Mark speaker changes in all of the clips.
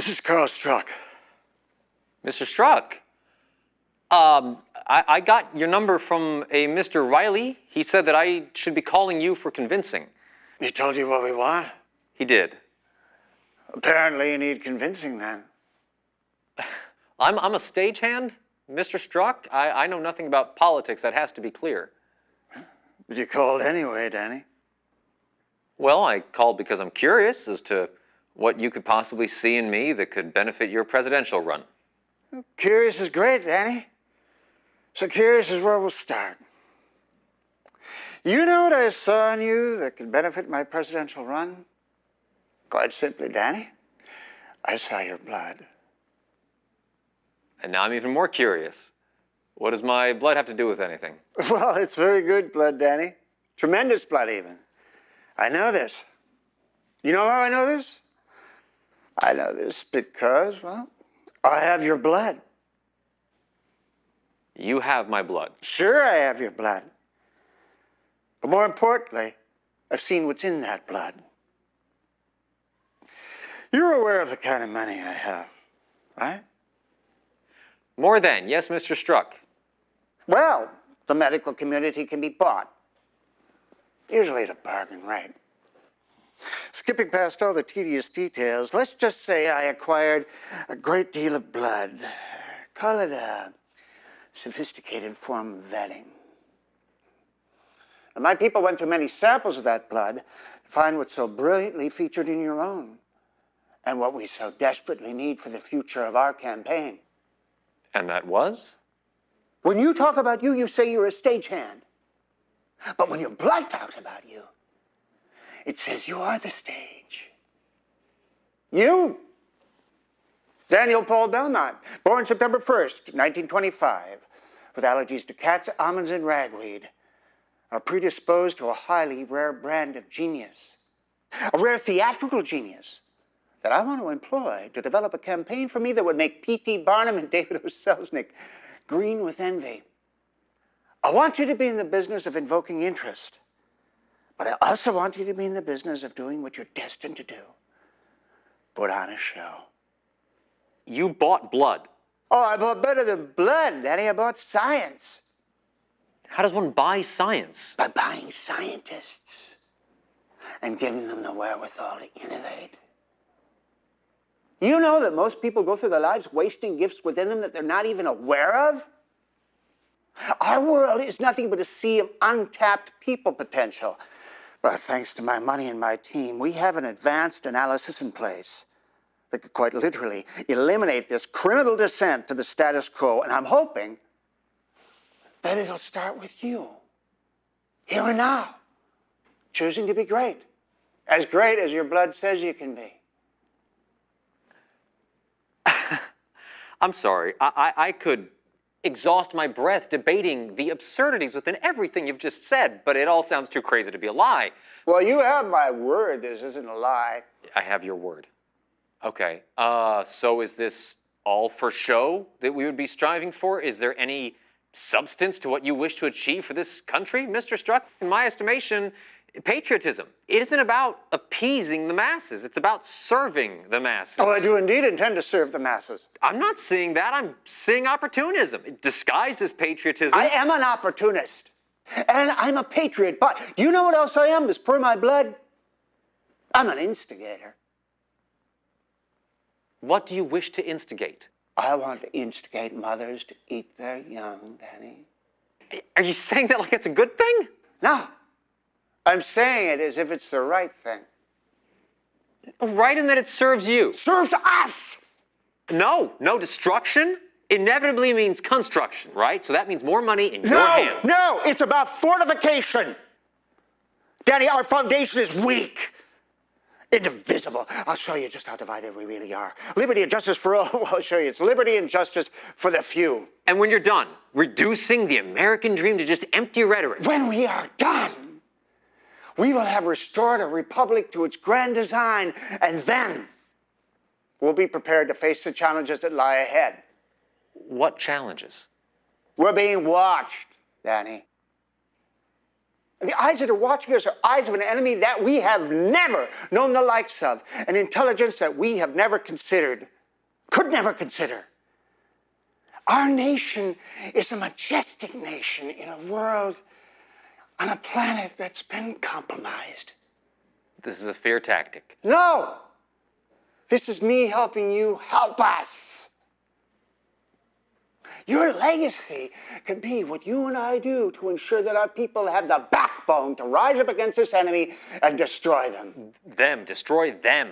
Speaker 1: This is Carl Struck.
Speaker 2: Mr. Struck, I got your number from a Mr. Riley. He said that I should be calling you for convincing.
Speaker 1: He told you what we want?
Speaker 2: He did.
Speaker 1: Apparently you need convincing then.
Speaker 2: I'm a stagehand, Mr. Struck. I know nothing about politics. That has to be clear.
Speaker 1: But you called anyway, Danny.
Speaker 2: Well, I called because I'm curious as to what you could possibly see in me that could benefit your presidential run.
Speaker 1: Curious is great, Danny. So curious is where we'll start. You know what I saw in you that could benefit my presidential run? Quite simply, Danny, I saw your blood.
Speaker 2: And now I'm even more curious. What does my blood have to do with anything?
Speaker 1: Well, it's very good blood, Danny. Tremendous blood, even. I know this. You know how I know this? I know this because, well, I have your blood.
Speaker 2: You have my blood.
Speaker 1: Sure, I have your blood. But more importantly, I've seen what's in that blood. You're aware of the kind of money I have, right?
Speaker 2: More than, yes, Mr. Struck.
Speaker 1: Well, the medical community can be bought. Usually at a bargain rate. Skipping past all the tedious details, let's just say I acquired a great deal of blood. Call it a sophisticated form of vetting. And my people went through many samples of that blood to find what's so brilliantly featured in your own, and what we so desperately need for the future of our campaign.
Speaker 2: And that was?
Speaker 1: When you talk about you, you say you're a stagehand. But when your blood talks about you, it says you are the stage. You, Daniel Paul Belmont, born September 1st, 1925, with allergies to cats, almonds, and ragweed, are predisposed to a highly rare brand of genius, a rare theatrical genius that I want to employ to develop a campaign for me that would make P.T. Barnum and David O. Selznick green with envy. I want you to be in the business of invoking interest, but I also want you to be in the business of doing what you're destined to do. Put on a show.
Speaker 2: You bought blood.
Speaker 1: Oh, I bought better than blood, Danny. I bought science.
Speaker 2: How does one buy science?
Speaker 1: By buying scientists and giving them the wherewithal to innovate. You know that most people go through their lives wasting gifts within them that they're not even aware of? Our world is nothing but a sea of untapped people potential. But thanks to my money and my team, we have an advanced analysis in place that could quite literally eliminate this criminal descent to the status quo. And I'm hoping that it'll start with you, here and now, choosing to be great as your blood says you can be.
Speaker 2: I'm sorry. I could exhaust my breath debating the absurdities within everything you've just said, but it all sounds too crazy to be a lie.
Speaker 1: Well, you have my word this isn't a lie.
Speaker 2: I have your word. Okay. So is this all for show that we would be striving for? Is there any substance to what you wish to achieve for this country, Mr. Struck? In my estimation, patriotism. It isn't about appeasing the masses. It's about serving the masses.
Speaker 1: Oh, I do indeed intend to serve the masses.
Speaker 2: I'm not seeing that. I'm seeing opportunism disguised as patriotism.
Speaker 1: I am an opportunist. And I'm a patriot. But do you know what else I am as per my blood? I'm an instigator.
Speaker 2: What do you wish to instigate?
Speaker 1: I want to instigate mothers to eat their young, Danny.
Speaker 2: Are you saying that like it's a good thing?
Speaker 1: No. I'm saying it as if it's the right thing.
Speaker 2: Right in that it serves you.
Speaker 1: Serves us!
Speaker 2: No, destruction inevitably means construction, right? So that means more money in your hands.
Speaker 1: No, it's about fortification. Danny, our foundation is weak. Indivisible. I'll show you just how divided we really are. Liberty and justice for all. Well, I'll show you. It's liberty and justice for the few.
Speaker 2: And when you're done, reducing the American dream to just empty rhetoric.
Speaker 1: When we are done, we will have restored a republic to its grand design, and then we'll be prepared to face the challenges that lie ahead.
Speaker 2: What challenges?
Speaker 1: We're being watched, Danny. And the eyes that are watching us are eyes of an enemy that we have never known the likes of, an intelligence that we have never considered. could never consider. Our nation is a majestic nation in a world, on a planet that's been compromised.
Speaker 2: This is a fear tactic.
Speaker 1: No! This is me helping you help us. Your legacy can be what you and I do to ensure that our people have the backbone to rise up against this enemy and destroy them.
Speaker 2: Destroy them.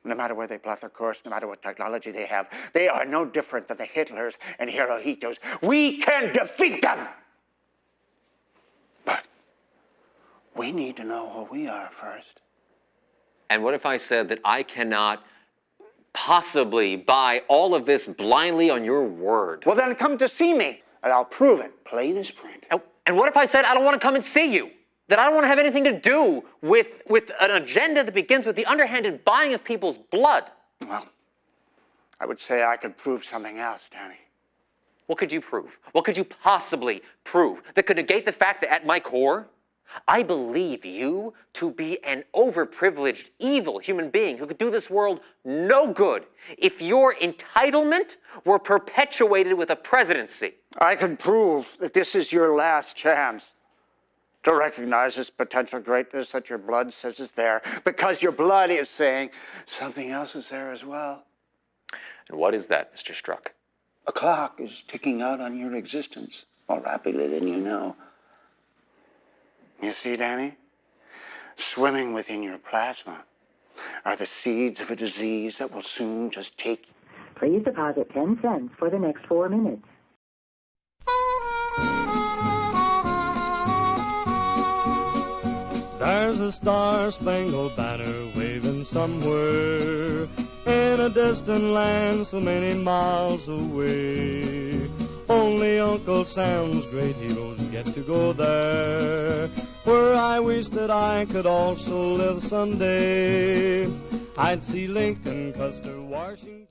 Speaker 1: No matter where they plot their course, no matter what technology they have, they are no different than the Hitlers and Hirohitos. We can defeat them! But we need to know who we are first.
Speaker 2: And what if I said that I cannot possibly buy all of this blindly on your word?
Speaker 1: Well, then come to see me, and I'll prove it, plain as print.
Speaker 2: And what if I said I don't want to come and see you? That I don't want to have anything to do with an agenda that begins with the underhanded buying of people's blood?
Speaker 1: Well, I would say I could prove something else, Danny.
Speaker 2: What could you prove? What could you possibly prove that could negate the fact that at my core, I believe you to be an overprivileged, evil human being who could do this world no good if your entitlement were perpetuated with a presidency?
Speaker 1: I can prove that this is your last chance to recognize this potential greatness that your blood says is there, because your blood is saying something else is there as well.
Speaker 2: And what is that, Mr. Strzok?
Speaker 1: A clock is ticking out on your existence more rapidly than you know. You see, Danny? Swimming within your plasma are the seeds of a disease that will soon just take you.
Speaker 3: Please deposit 10 cents for the next 4 minutes.
Speaker 4: There's a star-spangled banner waving somewhere in a distant land so many miles away. Only Uncle Sam's great heroes get to go there, where I wish that I could also live someday. I'd see Lincoln, Custer, Washington.